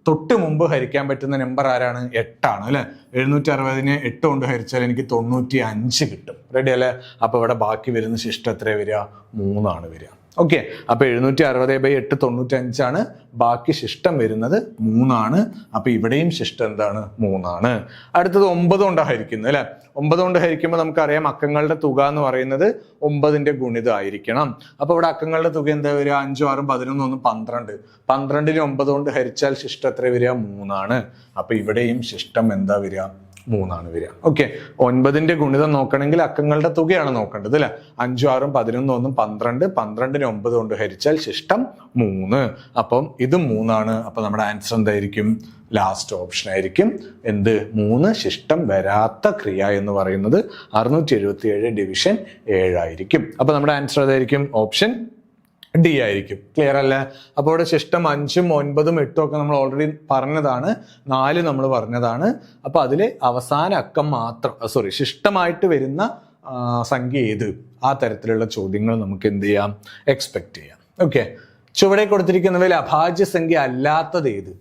തൊട്ട് മുമ്പ് ഹരിക്കാൻ പറ്റുന്ന നമ്പർ ആരാണ്? 8 ആണ് അല്ലെ? 760 8 കൊണ്ട് ഹരിച്ചാൽ എനിക്ക് 95 കിട്ടും. റെഡി അല്ലേ? അപ്പൊ ഇവിടെ ബാക്കി വരുന്ന ശിഷ്ടം എത്ര വരിക? 3 ആണ് വരിക. ഓക്കെ, അപ്പൊ 760/8 95 ആണ്. ബാക്കി ശിഷ്ടം വരുന്നത് 3 ആണ്. അപ്പൊ ഇവിടെയും ശിഷ്ടം എന്താണ്? 3 ആണ്. അടുത്തത് 9 കൊണ്ടാണ് ഹരിക്കുന്നത് അല്ലെ? 9 കൊണ്ട് ഹരിക്കുമ്പോൾ നമുക്കറിയാം അക്കങ്ങളുടെ തുക എന്ന് പറയുന്നത് 9ന്റെ ഗുണിതമായിരിക്കണം. അപ്പൊ ഇവിടെ അക്കങ്ങളുടെ തുക എന്താ വരിക? 5 6 11 1 12. 12ന് 9 കൊണ്ട് ഹരിച്ചാൽ ശിഷ്ടം എത്ര വരിക? 3 ആണ്. അപ്പൊ ഇവിടെയും ശിഷ്ടം എന്താ വരിക? 3 ആണ് വരിക. ഓക്കെ, 9ന്റെ ഗുണിതം നോക്കണമെങ്കിൽ അക്കങ്ങളുടെ തുകയാണ് നോക്കേണ്ടത് അല്ലെ? 5 6 11 1 12. 12ന് 9 കൊണ്ട് ഹരിച്ചാൽ ശിഷ്ടം 3. അപ്പം ഇത് 3 ആണ്. അപ്പൊ നമ്മുടെ ആൻസർ എന്തായിരിക്കും? ലാസ്റ്റ് ഓപ്ഷൻ ആയിരിക്കും. എന്ത്? 3 ശിഷ്ടം വരാത്ത ക്രിയ എന്ന് പറയുന്നത് 677 ഡിവിഷൻ 7 ആയിരിക്കും. അപ്പൊ നമ്മുടെ ആൻസർ ഏതായിരിക്കും? ഓപ്ഷൻ ഡി ആയിരിക്കും. ക്ലിയർ അല്ലേ? അപ്പോൾ ഇവിടെ ശിഷ്ടം 5ഉം 9ഉം 8ഉം ഒക്കെ നമ്മൾ ഓൾറെഡി പറഞ്ഞതാണ്. 4 നമ്മൾ പറഞ്ഞതാണ്. അപ്പൊ അതില് അവസാന അക്കം മാത്രം ശിഷ്ടമായിട്ട് വരുന്ന സംഖ്യ ഏത്? ആ തരത്തിലുള്ള ചോദ്യങ്ങൾ നമുക്ക് എന്ത് ചെയ്യാം? എക്സ്പെക്ട് ചെയ്യാം. ഓക്കെ, ചുവടെ കൊടുത്തിരിക്കുന്നവയിൽ അഭാജ്യ സംഖ്യ അല്ലാത്തത് ഏത്?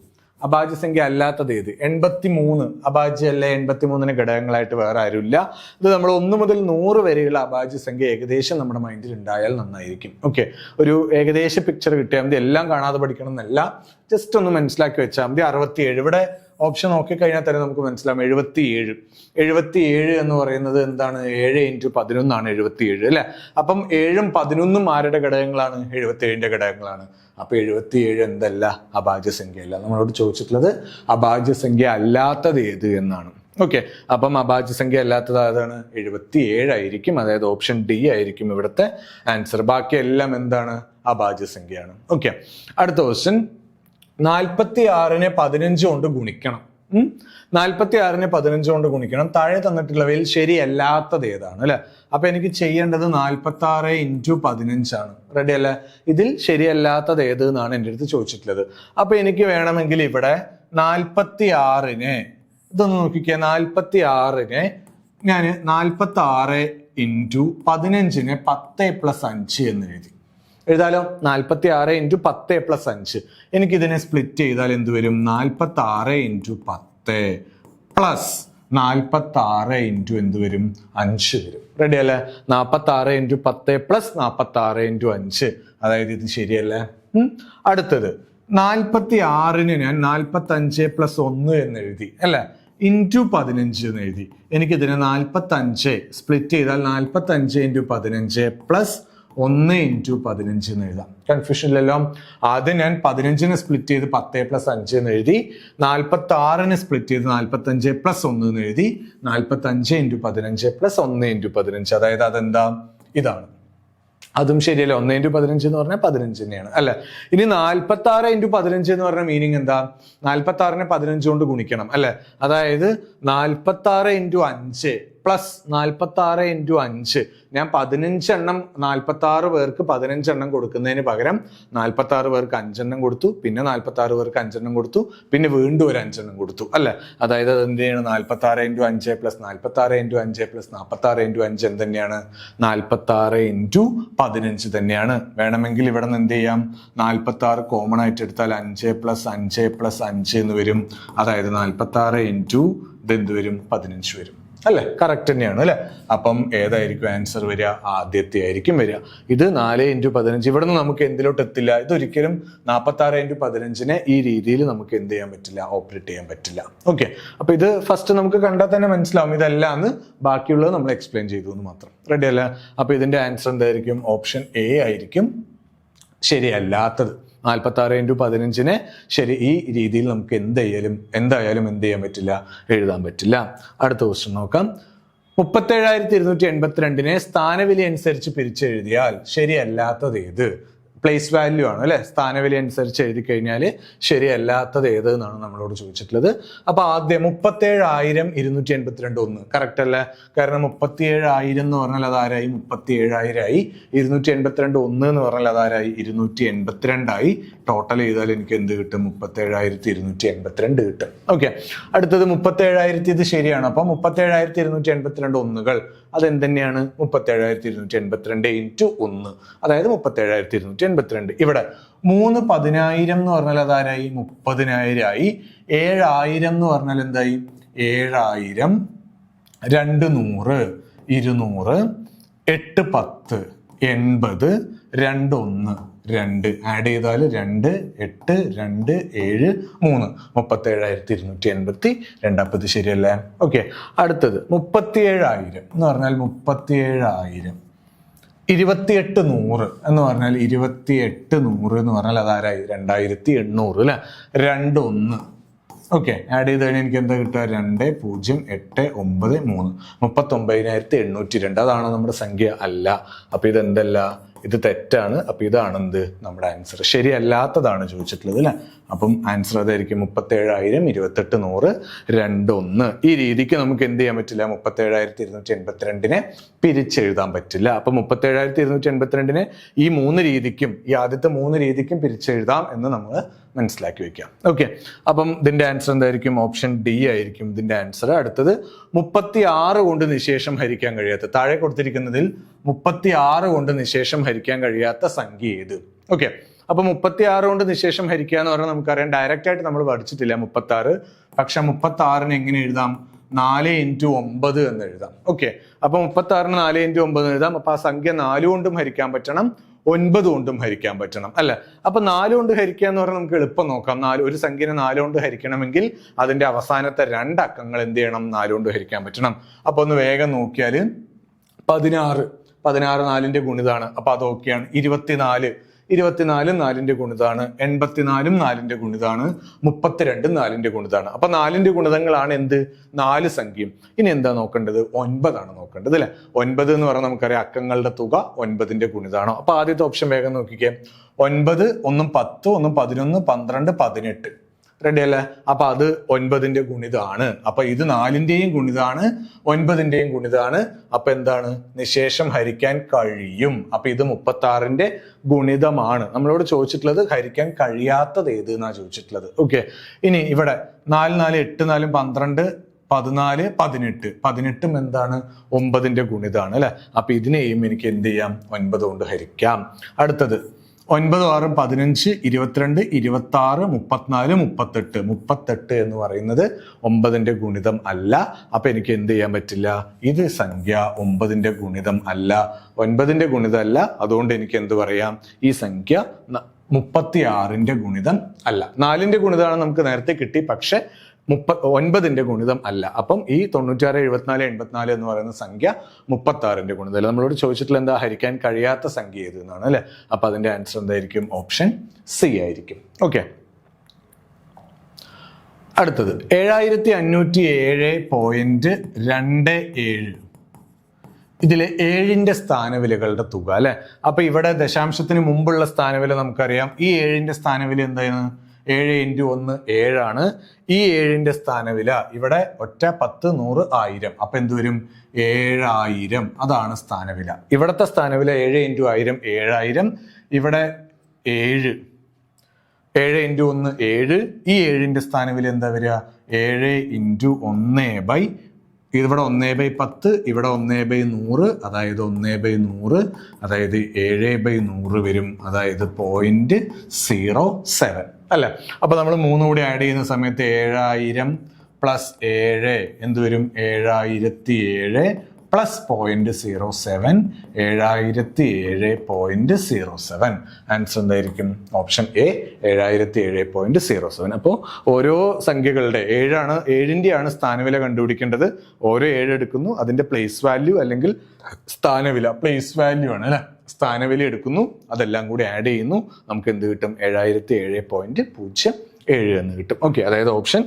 അഭാജ്യസംഖ്യ അല്ലാത്തത് ഏത്? 83 അഭാജ്യല്ലേ? 83ന് ഘടകങ്ങളായിട്ട് വേറെ ആരുമില്ല. ഇത് നമ്മൾ 1 മുതൽ 100 വരെയുള്ള അഭാജ്യസംഖ്യ ഏകദേശം നമ്മുടെ മൈൻഡിൽ ഉണ്ടായാൽ നന്നായിരിക്കും. ഓക്കെ, ഒരു ഏകദേശ പിക്ചർ കിട്ടിയാൽ മതി. എല്ലാം കാണാതെ പഠിക്കണം എന്നല്ല, ജസ്റ്റ് ഒന്ന് മനസ്സിലാക്കി വെച്ചാൽ മതി. 67 ഇവിടെ ഓപ്ഷൻ നോക്കിക്കഴിഞ്ഞാൽ തന്നെ നമുക്ക് മനസ്സിലാവും. 77 എന്ന് പറയുന്നത് എന്താണ്? 7 × 11 ആണ് 77 അല്ലെ? അപ്പം 7ഉം 11ഉം ആരുടെ ഘടകങ്ങളാണ്? 77ന്റെ ഘടകങ്ങളാണ്. അപ്പൊ 77 എന്തല്ല? അഭാജ്യസംഖ്യ അല്ല. നമ്മളോട് ചോദിച്ചിട്ടുള്ളത് അഭാജ്യസംഖ്യ അല്ലാത്തത് ഏത് എന്നാണ്. ഓക്കെ, അപ്പം അഭാജ്യസംഖ്യ അല്ലാത്തത് അതാണ് 77 ആയിരിക്കും. അതായത് ഓപ്ഷൻ ഡി ആയിരിക്കും ഇവിടുത്തെ ആൻസർ. ബാക്കി എല്ലാം എന്താണ്? അഭാജ്യസംഖ്യയാണ്. ഓക്കെ, അടുത്ത ക്വസ്റ്റ്യൻ 46നെ 15 കൊണ്ട് ഗുണിക്കണം. 46നെ 15 കൊണ്ട് ഗുണിക്കണം. താഴെ തന്നിട്ടുള്ളവയിൽ ശരിയല്ലാത്തത് ഏതാണ് അല്ലെ? അപ്പൊ എനിക്ക് ചെയ്യേണ്ടത് 46 × 15 ആണ്. റെഡി അല്ലേ? ഇതിൽ ശരിയല്ലാത്തത് ഏത് എന്നാണ് എൻ്റെ അടുത്ത് ചോദിച്ചിട്ടുള്ളത്. അപ്പൊ എനിക്ക് വേണമെങ്കിൽ ഇവിടെ 46നെ ഇതൊന്ന് നോക്കിക്കേ. 46നെ ഞാൻ 46 × 15നെ 10 + 5 എന്ന് എഴുതാലോ. 46 × 10 + 5. എനിക്കിതിനെ സ്പ്ലിറ്റ് ചെയ്താൽ എന്ത് വരും? 46 × 10 പ്ലസ് 46 × എന്ത് വരും? 5 വരും. റെഡി അല്ലേ? 46 × 10 പ്ലസ് 46 × 5. അതായത് ഇത് ശരിയല്ലേ? അടുത്തത് 46ന് ഞാൻ 45 + 1 എന്ന് എഴുതി അല്ലെ? × 15 എന്ന് എഴുതി. എനിക്കിതിനെ 45 സ്പ്ലിറ്റ് ചെയ്താൽ 45 × 15 പ്ലസ് 1 × 15 എന്ന് എഴുതാം. കൺഫ്യൂഷൻ ഇല്ലല്ലോ. ആദ്യം ഞാൻ 15നെ സ്പ്ലിറ്റ് ചെയ്ത് 10 + 5 എന്ന് എഴുതി. 46നെ സ്പ്ലിറ്റ് ചെയ്ത് 45 + 1 എന്ന് എഴുതി. 45 × 15 പ്ലസ് 1 × 15. അതായത് അതെന്താ? ഇതാണ്. അതും ശരിയല്ല. 1 × 15 എന്ന് പറഞ്ഞാൽ 15 തന്നെയാണ് അല്ലെ? ഇനി 46 × 15 എന്ന് പറഞ്ഞ മീനിങ് എന്താ? 46നെ 15 കൊണ്ട് ഗുണിക്കണം അല്ലെ? അതായത് 46 × 5 പ്ലസ് 46 × 5. ഞാൻ 15 എണ്ണം 46 പേർക്ക് 15 എണ്ണം കൊടുക്കുന്നതിന് പകരം 46 പേർക്ക് 5 എണ്ണം കൊടുത്തു, പിന്നെ 46 പേർക്ക് 5 എണ്ണം കൊടുത്തു, പിന്നെ വീണ്ടും ഒരു 5 എണ്ണം കൊടുത്തു അല്ലെ? അതായത് അത് എന്ത് ചെയ്യണം? 46 × 5 പ്ലസ് 46 × 5 പ്ലസ് 46 × 5 എന്ത് തന്നെയാണ്? 46 × 15 തന്നെയാണ്. വേണമെങ്കിൽ ഇവിടെ നിന്ന് എന്ത് ചെയ്യാം? 46 കോമൺ ആയിട്ട് എടുത്താൽ 5 + 5 + 5 എന്ന് വരും. അതായത് 46 × ഇതെന്ത് വരും? 15 വരും അല്ലെ? കറക്റ്റ് തന്നെയാണ് അല്ലെ? അപ്പം ഏതായിരിക്കും ആൻസർ വരിക? ആദ്യത്തെ ആയിരിക്കും വരിക. ഇത് 4 × 15. ഇവിടെ നിന്ന് നമുക്ക് എന്തിലോട്ട് എത്തില്ല. ഇതൊരിക്കലും 46 × 15നെ ഈ രീതിയിൽ നമുക്ക് എന്ത് ചെയ്യാൻ പറ്റില്ല? ഓപ്പറേറ്റ് ചെയ്യാൻ പറ്റില്ല. ഓക്കെ, അപ്പൊ ഇത് ഫസ്റ്റ് നമുക്ക് കണ്ടാൽ തന്നെ മനസ്സിലാവും ഇതല്ലാന്ന്. ബാക്കിയുള്ളത് നമ്മൾ എക്സ്പ്ലെയിൻ ചെയ്തു എന്ന് മാത്രം. റെഡി അല്ലേ? അപ്പൊ ഇതിന്റെ ആൻസർ എന്തായിരിക്കും? ഓപ്ഷൻ എ ആയിരിക്കും ശരിയല്ലാത്തത്. 46 × 15നെ ശരി ഈ രീതിയിൽ നമുക്ക് എന്തായാലും എന്ത് ചെയ്യാൻ പറ്റില്ല? എഴുതാൻ പറ്റില്ല. അടുത്ത ക്വസ്റ്റ്യൻ നോക്കാം. 37,282നെ സ്ഥാനവില അനുസരിച്ച് പിരിച്ചെഴുതിയാൽ ശരിയല്ലാത്തത് ഏത്? പ്ലേസ് വാല്യൂ ആണ് അല്ലെ? സ്ഥാനവില അനുസരിച്ച് എഴുതി കഴിഞ്ഞാൽ ശരിയല്ലാത്തത് ഏത് എന്നാണ് നമ്മളോട് ചോദിച്ചിട്ടുള്ളത്. അപ്പൊ ആദ്യം 37,282 1 കറക്റ്റ് അല്ലേ? കാരണം 37,000 എന്ന് പറഞ്ഞാൽ അതാരായി? 37,000 ആയി. 282 1 എന്ന് പറഞ്ഞാൽ അതാരായി? 282 ആയി. ടോട്ടൽ ചെയ്താൽ എനിക്ക് എന്ത് കിട്ടും? 37,282 കിട്ടും. ഓക്കെ, അടുത്തത് 37,000 ഇത് ശരിയാണ്. അപ്പൊ 37,282 ഒന്നുകൾ അതെന്തെന്നെയാണ്? 37,282 × 1, അതായത് 37,282. ഇവിടെ 3 10,000 എന്ന് പറഞ്ഞാൽ അതാരായി? 30,000 ആയി. 7,000 എന്ന് പറഞ്ഞാൽ എന്തായി? 7,000. 2 100 200. 8 10 80. 2 1 2 ആഡ് ചെയ്താൽ 2 8 2 7 3 37,282. അപ്പൊ ഇത് ശരിയല്ലേ? ഓക്കെ, അടുത്തത് 37,000 എന്ന് പറഞ്ഞാൽ 37,000. 28,100 എന്ന് പറഞ്ഞാൽ 28,100 എന്ന് പറഞ്ഞാൽ അതാരായി? 2,800 അല്ലെ? 2 1. ഓക്കെ, ആഡ് ചെയ്ത് കഴിഞ്ഞാൽ എനിക്ക് എന്താ കിട്ടുക? 2 0 8 9 3 39,802. അതാണ് നമ്മുടെ സംഖ്യ അല്ല. അപ്പൊ ഇതെന്തല്ല? ഇത് തെറ്റാണ്. അപ്പൊ ഇതാണ് എന്ത്? നമ്മുടെ ആൻസർ. ശരിയല്ലാത്തതാണ് ചോദിച്ചിട്ടുള്ളത് അല്ലെ? അപ്പം ആൻസർ അതായിരിക്കും 37,000 28,100 2 1. ഈ രീതിക്ക് നമുക്ക് എന്ത് ചെയ്യാൻ പറ്റില്ല? 37,282നെ പിരിച്ചെഴുതാൻ പറ്റില്ല. അപ്പൊ 37,282നെ ഈ 3 രീതിക്കും, ഈ ആദ്യത്തെ 3 രീതിക്കും പിരിച്ചെഴുതാം എന്ന് നമ്മൾ മനസ്സിലാക്കി വെക്കാം. ഓക്കെ, അപ്പം ഇതിന്റെ ആൻസർ എന്തായിരിക്കും? ഓപ്ഷൻ ഡി ആയിരിക്കും ഇതിന്റെ ആൻസർ. അടുത്തത് 36 കൊണ്ട് നിശേഷം ഹരിക്കാൻ കഴിയാത്ത, താഴെ കൊടുത്തിരിക്കുന്നതിൽ 36 കൊണ്ട് നിശേഷം ഹരിക്കാൻ കഴിയാത്ത സംഖ്യ ഏത്? ഓക്കെ, അപ്പൊ 36 കൊണ്ട് നിശേഷം ഹരിക്കുക എന്ന് പറഞ്ഞാൽ നമുക്കറിയാം ഡയറക്റ്റ് ആയിട്ട് നമ്മൾ പഠിച്ചിട്ടില്ല 36. പക്ഷെ 36നെ എങ്ങനെ എഴുതാം? 4 × 9 എന്ന് എഴുതാം. ഓക്കെ, അപ്പൊ 36ന് 4 × 9 എഴുതാം. അപ്പൊ ആ സംഖ്യ 4 കൊണ്ടും ഹരിക്കാൻ പറ്റണം, 9 കൊണ്ടും ഹരിക്കാൻ പറ്റണം അല്ലെ? അപ്പൊ 4 കൊണ്ട് ഹരിക്കുക എന്ന് പറഞ്ഞാൽ നമുക്ക് എളുപ്പം നോക്കാം. ഒരു സംഖ്യനെ 4 കൊണ്ട് ഹരിക്കണമെങ്കിൽ അതിന്റെ അവസാനത്തെ 2 അക്കങ്ങൾ എന്ത് ചെയ്യണം? 4 കൊണ്ട് ഹരിക്കാൻ പറ്റണം. അപ്പൊ ഒന്ന് വേഗം നോക്കിയാൽ 16 4ന്റെ ഗുണിതാണ്. അപ്പൊ അത് ഓക്കെയാണ്. 24 4ന്റെ ഗുണിതാണ്. 84 4ന്റെ ഗുണിതാണ്. 32 4ന്റെ ഗുണിതാണ്. അപ്പൊ 4ന്റെ ഗുണിതങ്ങളാണ് എന്ത്? 4 സംഖ്യയും. ഇനി എന്താ നോക്കേണ്ടത്? 9 ആണ് നോക്കേണ്ടത് അല്ലെ? 9 എന്ന് പറഞ്ഞാൽ നമുക്കറിയാം അക്കങ്ങളുടെ തുക 9ന്റെ ഗുണിതാണോ? അപ്പൊ ആദ്യത്തെ ഓപ്ഷൻ വേഗം നോക്കിക്കേ. 9 1 10 1 11 12 18. റെഡി അല്ലേ? അപ്പൊ അത് 9ന്റെ ഗുണിതാണ്. അപ്പൊ ഇത് 4ന്റെയും ഗുണിതാണ്, 9ന്റെയും ഗുണിതാണ്. അപ്പൊ എന്താണ്? നിശേഷം ഹരിക്കാൻ കഴിയും. അപ്പൊ ഇത് 36ന്റെ ഗുണിതമാണ്. നമ്മളോട് ചോദിച്ചിട്ടുള്ളത് ഹരിക്കാൻ കഴിയാത്തത് ഏത് എന്നാ ചോദിച്ചിട്ടുള്ളത്. ഓക്കെ, ഇനി ഇവിടെ 4 4 8 4 12 14 18 18ഉം എന്താണ്? 9ന്റെ ഗുണിതാണ് അല്ലെ? അപ്പൊ ഇതിനെയും എനിക്ക് എന്ത് ചെയ്യാം? 9 കൊണ്ട് ഹരിക്കാം. അടുത്തത് 9 6 15 22 26 34 38 38 എന്ന് പറയുന്നത് 9ന്റെ ഗുണിതം അല്ല. അപ്പൊ എനിക്ക് എന്ത് ചെയ്യാൻ പറ്റില്ല? ഇത് സംഖ്യ 9ന്റെ ഗുണിതം അല്ല, 9ന്റെ ഗുണിതം അല്ല. അതുകൊണ്ട് എനിക്ക് എന്ത് പറയാം? ഈ സംഖ്യ 36ന്റെ ഗുണിതം അല്ല. 4ന്റെ ഗുണിതമാണ് നമുക്ക് നേരത്തെ കിട്ടി, പക്ഷെ 9ന്റെ ഗുണിതം അല്ല. അപ്പം ഈ 96 74 84 എന്ന് പറയുന്ന സംഖ്യ 36ന്റെ ഗുണിതം. നമ്മളോട് ചോദിച്ചിട്ടുള്ള എന്താ? ഹരിക്കാൻ കഴിയാത്ത സംഖ്യ ഏത് എന്നാണ് അല്ലെ? അപ്പൊ അതിന്റെ ആൻസർ എന്തായിരിക്കും? ഓപ്ഷൻ സി ആയിരിക്കും. ഓക്കെ, അടുത്തത് 7507.27. ഇതില് 7ന്റെ സ്ഥാനവിലകളുടെ തുക അല്ലെ? അപ്പൊ ഇവിടെ ദശാംശത്തിന് മുമ്പുള്ള സ്ഥാനവില നമുക്കറിയാം. ഈ 7ന്റെ സ്ഥാനവില എന്താണ്? 7 × 1 7 ആണ്. ഈ 7ന്റെ സ്ഥാനവില ഇവിടെ ഒറ്റ 10 100 1000. അപ്പൊ എന്ത് വരും? 7000. അതാണ് സ്ഥാനവില. ഇവിടത്തെ സ്ഥാനവില 7 × 1000 7000. ഇവിടെ 7 × 1 7. ഈ 7ന്റെ സ്ഥാനവില എന്താ വരിക? 7 × 1 ഇവിടെ 1/10, ഇവിടെ 1/100, അതായത് 1/100, അതായത് 7/100 വരും, അതായത് 0.07 അല്ലെ? അപ്പൊ നമ്മൾ 3 കൂടി ആഡ് ചെയ്യുന്ന സമയത്ത് 7000 + 7 എന്ത് വരും? 7007 + 0.07 7007.07. ആൻസർ എന്തായിരിക്കും? Option A 7007.07. അപ്പോൾ ഓരോ സംഖ്യകളുടെ 7ന്റെ സ്ഥാനവില കണ്ടുപിടിക്കേണ്ടത്. ഓരോ 7 എടുക്കുന്നു, അതിന്റെ പ്ലേസ് വാല്യൂ അല്ലെങ്കിൽ സ്ഥാനവില, പ്ലേസ് വാല്യൂ ആണ് അല്ലെ? സ്ഥാനവില എടുക്കുന്നു, അതെല്ലാം കൂടി ആഡ് ചെയ്യുന്നു, നമുക്ക് എന്ത് കിട്ടും? 7007.07 എന്ന് കിട്ടും. ഓക്കെ, അതായത് ഓപ്ഷൻ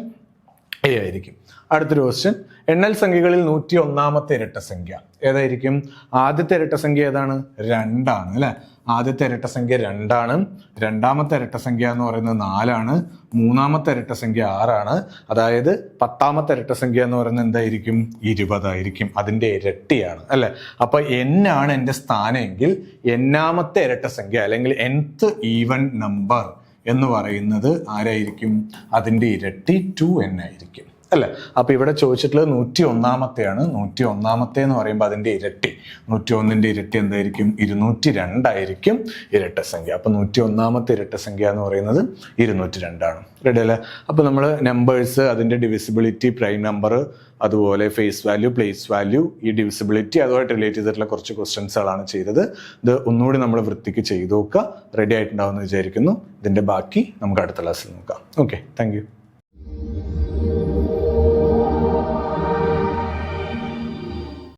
എ ആയിരിക്കും. അടുത്തൊരു ക്വസ്റ്റ്യൻ, എണ്ണൽ സംഖ്യകളിൽ 101ാമത്തെ ഇരട്ടസംഖ്യ ഏതായിരിക്കും? ആദ്യത്തെ ഇരട്ടസംഖ്യ ഏതാണ്? 2 ആണ് അല്ലെ? ആദ്യത്തെ ഇരട്ടസംഖ്യ 2 ആണ്. രണ്ടാമത്തെ ഇരട്ടസംഖ്യ എന്ന് പറയുന്നത് 4 ആണ്. മൂന്നാമത്തെ ഇരട്ടസംഖ്യ 6 ആണ്. അതായത് 10ാമത്തെ ഇരട്ടസംഖ്യ എന്ന് പറയുന്നത് എന്തായിരിക്കും? 20 ആയിരിക്കും. അതിന്റെ ഇരട്ടിയാണ് അല്ലെ? അപ്പൊ n ആണ് എന്റെ സ്ഥാനമെങ്കിൽ n-ാമത്തെ ഇരട്ടസംഖ്യ അല്ലെങ്കിൽ nth ഈവൻ നമ്പർ എന്ന് പറയുന്നത് ആരായിരിക്കും? അതിന്റെ ഇരട്ടി 2n ആയിരിക്കും അല്ലെ? അപ്പൊ ഇവിടെ ചോദിച്ചിട്ടുള്ളത് 101ാമത്തെയാണ്. 101ാമത്തെ എന്ന് പറയുമ്പോൾ അതിന്റെ ഇരട്ടി 101ന്റെ ഇരട്ടി എന്തായിരിക്കും? 202 ആയിരിക്കും ഇരട്ടസംഖ്യ. അപ്പൊ 101ാമത്തെ ഇരട്ടസംഖ്യ എന്ന് പറയുന്നത് 202 ആണ്. റെഡി അല്ലേ? അപ്പൊ നമ്മൾ നമ്പേഴ്സ്, അതിന്റെ ഡിവിസിബിലിറ്റി, പ്രൈം നമ്പർ, അതുപോലെ ഫേസ് വാല്യൂ, പ്ലേസ് വാല്യൂ, ഈ ഡിവിസിബിലിറ്റി അതുമായിട്ട് റിലേറ്റ് ചെയ്തിട്ടുള്ള കുറച്ച് ക്വസ്റ്റ്യൻസുകളാണ് ചെയ്തത്. ഇത് ഒന്നുകൂടി നമ്മൾ വൃത്തിക്ക് ചെയ്തു നോക്കുക. റെഡി ആയിട്ടുണ്ടാവുമെന്ന് വിചാരിക്കുന്നു. ഇതിന്റെ ബാക്കി നമുക്ക് അടുത്ത ക്ലാസ്സിൽ നോക്കാം. Okay, thank you.